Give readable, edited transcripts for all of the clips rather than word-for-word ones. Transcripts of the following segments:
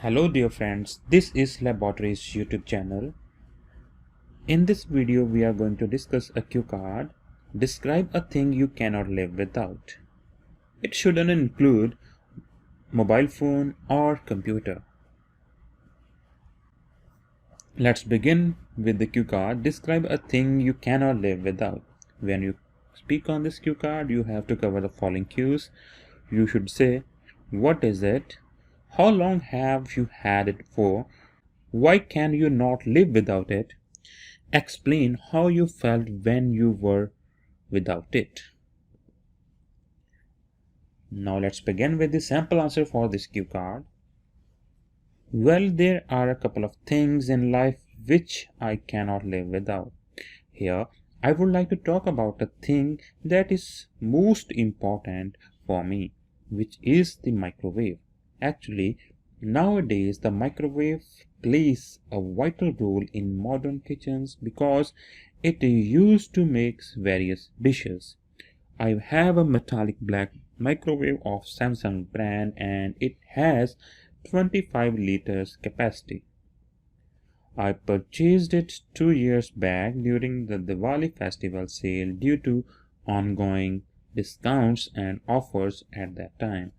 Hello dear friends, this is Laboratory's YouTube channel. In this video we are going to discuss a cue card. Describe a thing you cannot live without. It shouldn't include mobile phone or computer. Let's begin with the cue card. Describe a thing you cannot live without. When you speak on this cue card, you have to cover the following cues. You should say, what is it? How long have you had it for? Why can you not live without it? Explain how you felt when you were without it. Now let's begin with the sample answer for this cue card. Well, there are a couple of things in life which I cannot live without. Here, I would like to talk about a thing that is most important for me, which is the microwave. Actually, nowadays the microwave plays a vital role in modern kitchens because it is used to make various dishes. I have a metallic black microwave of Samsung brand and it has 25 liters capacity. I purchased it 2 years back during the Diwali festival sale due to ongoing discounts and offers at that time.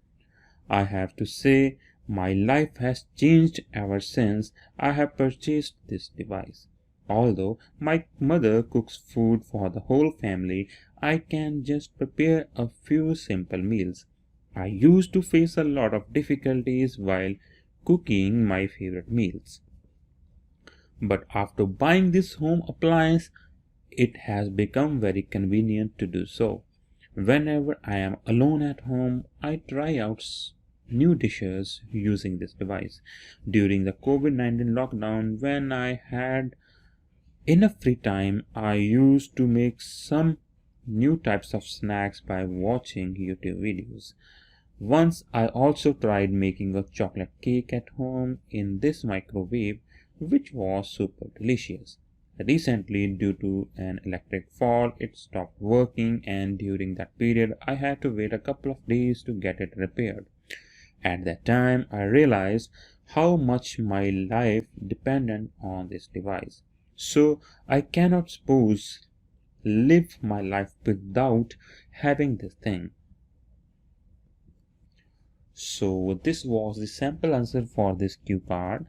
I have to say my life has changed ever since I have purchased this device. Although my mother cooks food for the whole family, I can just prepare a few simple meals. I used to face a lot of difficulties while cooking my favorite meals. But after buying this home appliance, it has become very convenient to do so. Whenever I am alone at home, I try out new dishes using this device. During the COVID-19 lockdown, when I had enough free time, I used to make some new types of snacks by watching YouTube videos. Once I also tried making a chocolate cake at home in this microwave, which was super delicious. Recently, due to an electric fault, it stopped working, and during that period, I had to wait a couple of days to get it repaired. At that time, I realized how much my life depended on this device. So, I cannot suppose live my life without having this thing. So, this was the sample answer for this cue card.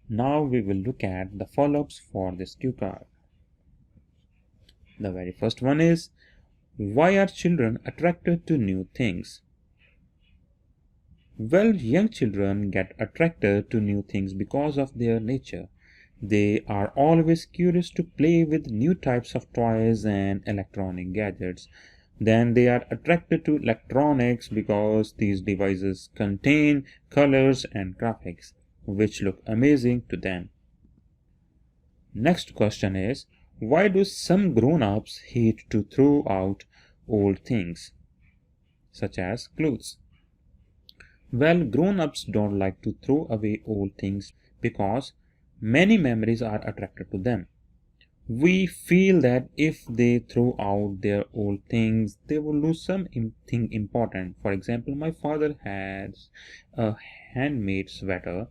Now we will look at the follow-ups for this cue card. The very first one is, why are children attracted to new things? Well, young children get attracted to new things because of their nature. They are always curious to play with new types of toys and electronic gadgets. Then they are attracted to electronics because these devices contain colors and graphics which look amazing to them. Next question is, why do some grown-ups hate to throw out old things, such as clothes? Well, grown-ups don't like to throw away old things because many memories are attracted to them. We feel that if they throw out their old things, they will lose something important. For example, my father has a handmade sweater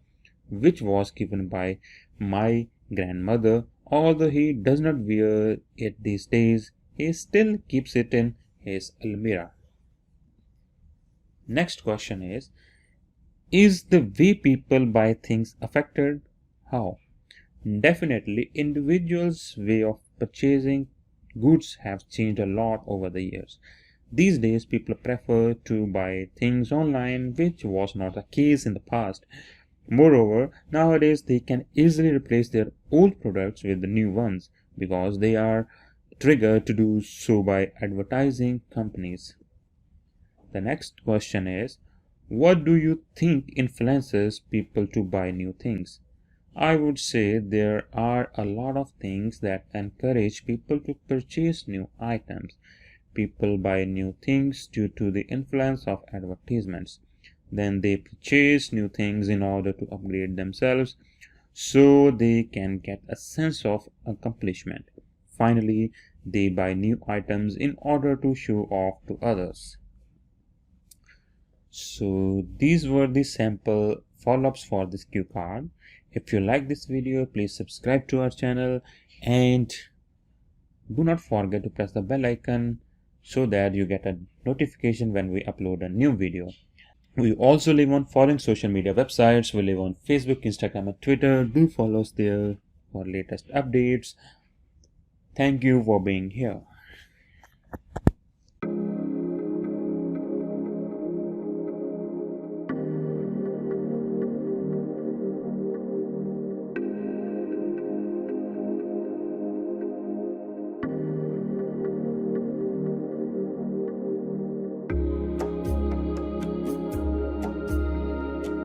which was given by my grandmother. Although he does not wear it these days, he still keeps it in his almirah. Next question is the way people buy things affected? How? Definitely, individuals' way of purchasing goods have changed a lot over the years. These days, people prefer to buy things online, which was not the case in the past. Moreover, nowadays they can easily replace their old products with the new ones because they are triggered to do so by advertising companies. The next question is, what do you think influences people to buy new things? I would say there are a lot of things that encourage people to purchase new items. People buy new things due to the influence of advertisements. Then they purchase new things in order to upgrade themselves so they can get a sense of accomplishment. Finally, they buy new items in order to show off to others. So these were the sample follow-ups for this cue card. If you like this video, please subscribe to our channel and do not forget to press the bell icon so that you get a notification when we upload a new video. We also live on foreign social media websites. We live on Facebook, Instagram, and Twitter. Do follow us there for latest updates. Thank you for being here.